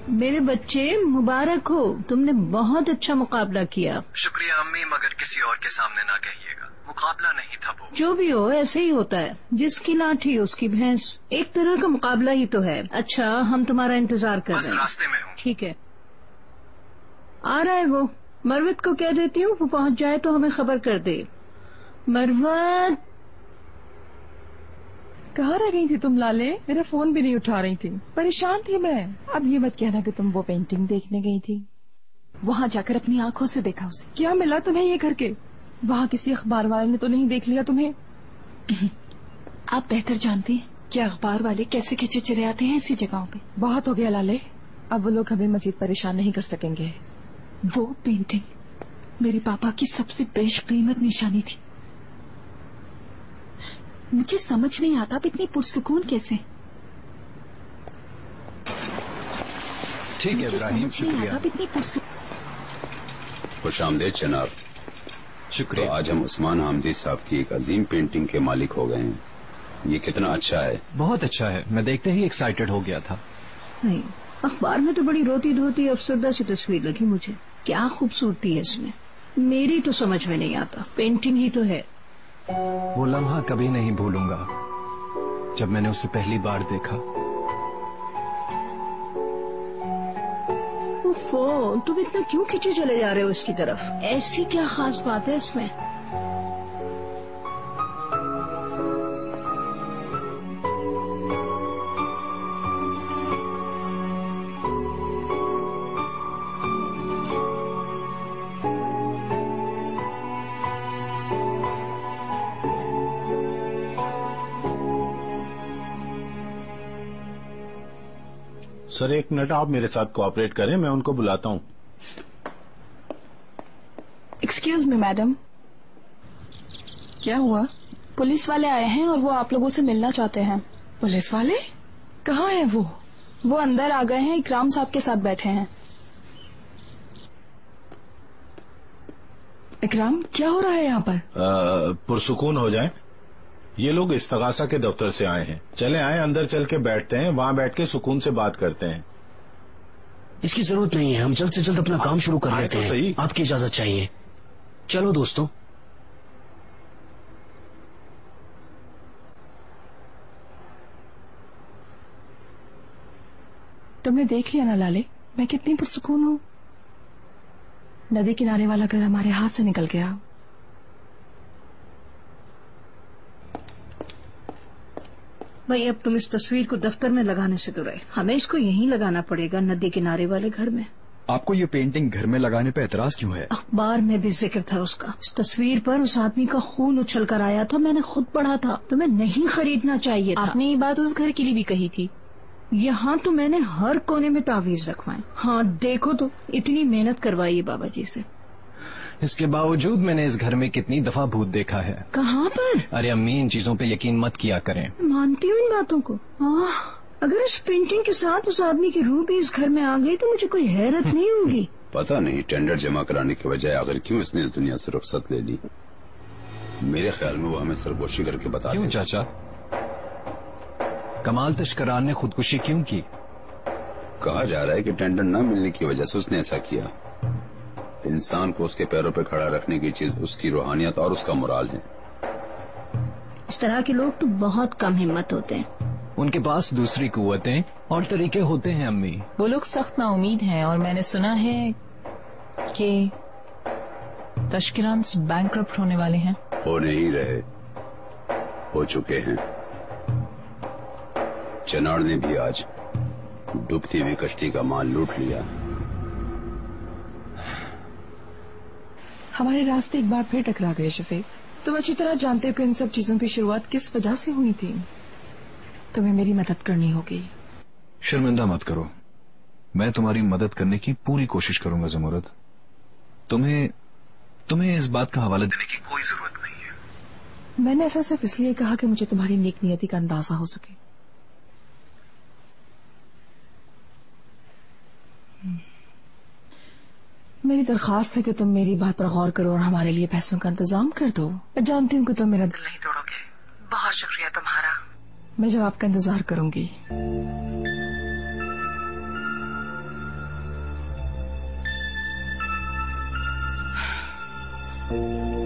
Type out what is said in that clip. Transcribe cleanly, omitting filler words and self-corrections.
میرے بچے مبارک ہو، تم نے بہت اچھا مقابلہ کیا. شکریہ امی، مگر کسی اور کے سامنے نہ کہیے گا، مقابلہ نہیں تھا وہ. جو بھی ہو ایسے ہی ہوتا ہے، جس کی لاٹھی اس کی بھینس، ایک طرح کا مقابلہ ہی تو ہے. اچھا ہم تمہارا انتظار کر بس رہے ہیں. راستے میں ہوں. ٹھیک ہے، آ رہا ہے وہ. مروت کو کہہ دیتی ہوں، وہ پہنچ جائے تو ہمیں خبر کر دے. مروت کہاں رہ گئی تھی تم لالے؟ میرا فون بھی نہیں اٹھا رہی تھی، پریشان تھی میں. اب یہ مت کہنا کہ تم وہ پینٹنگ دیکھنے گئی تھی. وہاں جا کر اپنی آنکھوں سے دیکھا اسے. کیا ملا تمہیں یہ کر کے؟ وہاں کسی اخبار والے نے تو نہیں دیکھ لیا تمہیں؟ آپ بہتر جانتی ہیں کہ اخبار والے کیسے کھچے چلے آتے ہیں ایسی جگہوں پہ. بہت ہو گیا لالے، اب وہ لوگ ہمیں مزید پریشان نہیں کر سکیں گے. وہ پینٹنگ میرے پاپا کی سب سے بیش قیمت نشانی تھی. مجھے سمجھ نہیں آتا آپ اتنی پرسکون کیسے. ٹھیک ہے ابراہیم، شکریہ. آپ اتنی پرسکون. خوش آمدید جناب. شکریہ. تو آج ہم عثمان حامدی صاحب کی ایک عظیم پینٹنگ کے مالک ہو گئے ہیں. یہ کتنا اچھا ہے. بہت اچھا ہے، میں دیکھتے ہی ایکسائٹیڈ ہو گیا تھا. نہیں، اخبار میں تو بڑی روتی دھوتی افسردہ سی تصویر لگی مجھے. کیا خوبصورتی ہے اس میں، میری تو سمجھ میں نہیں آتا. پینٹنگ ہی تو ہے. وہ لمحہ کبھی نہیں بھولوں گا جب میں نے اسے پہلی بار دیکھا. اوفو، تم اتنا کیوں کھینچے چلے جا رہے ہو اس کی طرف؟ ایسی کیا خاص بات ہے اس میں؟ سر ایک منٹ، آپ میرے ساتھ کوآپریٹ کریں، میں ان کو بلاتا ہوں. Excuse me madam. کیا ہوا؟ پولیس والے آئے ہیں اور وہ آپ لوگوں سے ملنا چاہتے ہیں. پولیس والے کہاں ہیں؟ وہ اندر آ گئے ہیں، اکرام صاحب کے ساتھ بیٹھے ہیں. اکرام، کیا ہو رہا ہے یہاں پر؟ پرسکون ہو جائیں، یہ لوگ استغاثہ کے دفتر سے آئے ہیں. چلے آئے، اندر چل کے بیٹھتے ہیں، وہاں بیٹھ کے سکون سے بات کرتے ہیں. اس کی ضرورت نہیں ہے، ہم جلد سے جلد اپنا کام شروع کر لیتے ہیں. آپ کی اجازت چاہیے. چلو دوستوں. تم نے دیکھ لیا نا لالے، میں کتنی پرسکون ہوں. ندی کنارے والا گھر ہمارے ہاتھ سے نکل گیا. بھائی اب تم اس تصویر کو دفتر میں لگانے سے تو رہے، ہمیں اس کو یہیں لگانا پڑے گا، ندی کنارے والے گھر میں. آپ کو یہ پینٹنگ گھر میں لگانے پہ اعتراض کیوں ہے؟ اخبار میں بھی ذکر تھا اس کا. اس تصویر پر اس آدمی کا خون اچھل کر آیا تھا، میں نے خود پڑھا تھا. تمہیں نہیں خریدنا چاہیے تھا. آپ نے یہ بات اس گھر کے لیے بھی کہی تھی. یہاں تو میں نے ہر کونے میں تعویذ رکھوائے. ہاں دیکھو تو اتنی محنت کروائی ہے بابا جی سے. اس کے باوجود میں نے اس گھر میں کتنی دفعہ بھوت دیکھا ہے. کہاں پر؟ ارے امی، ان چیزوں پہ یقین مت کیا کریں. مانتی ہوں ان باتوں کو. اگر اس پینٹنگ کے ساتھ اس آدمی کی روح بھی اس گھر میں آ گئی تو مجھے کوئی حیرت نہیں ہوگی. پتہ نہیں ٹینڈر جمع کرانے کے بجائے آخر کیوں اس نے اس دنیا سے رخصت لے لی. میرے خیال میں وہ ہمیں سرگوشی کر کے بتا. کیوں چاچا؟ کمال تشکران نے خودکشی کیوں کی؟ کہا جا رہا ہے کہ ٹینڈر نہ ملنے کی وجہ سے اس نے ایسا کیا. انسان کو اس کے پیروں پہ کھڑا رکھنے کی چیز اس کی روحانیت اور اس کا مرال ہے. اس طرح کے لوگ تو بہت کم ہمت ہوتے ہیں. ان کے پاس دوسری قوتیں اور طریقے ہوتے ہیں امی. وہ لوگ سخت نا امید ہیں اور میں نے سنا ہے کہ تشکران بینکرپٹ ہونے والے ہیں. ہو نہیں رہے، ہو چکے ہیں. چناڑ نے بھی آج ڈوبتی ہوئی کشتی کا مال لوٹ لیا. ہمارے راستے ایک بار پھر ٹکرا گئے شفیق. تم اچھی طرح جانتے ہو کہ ان سب چیزوں کی شروعات کس وجہ سے ہوئی تھی. تمہیں میری مدد کرنی ہوگی. شرمندہ مت کرو، میں تمہاری مدد کرنے کی پوری کوشش کروں گا زمرد. تمہیں اس بات کا حوالہ دینے کی کوئی ضرورت نہیں ہے. میں نے ایسا صرف اس لیے کہا کہ مجھے تمہاری نیک نیتی کا اندازہ ہو سکے. میری درخواست ہے کہ تم میری بات پر غور کرو اور ہمارے لیے پیسوں کا انتظام کر دو. میں جانتی ہوں کہ تم میرا دل نہیں توڑو گے. بہت شکریہ تمہارا. میں جواب کا انتظار کروں گی. ہے.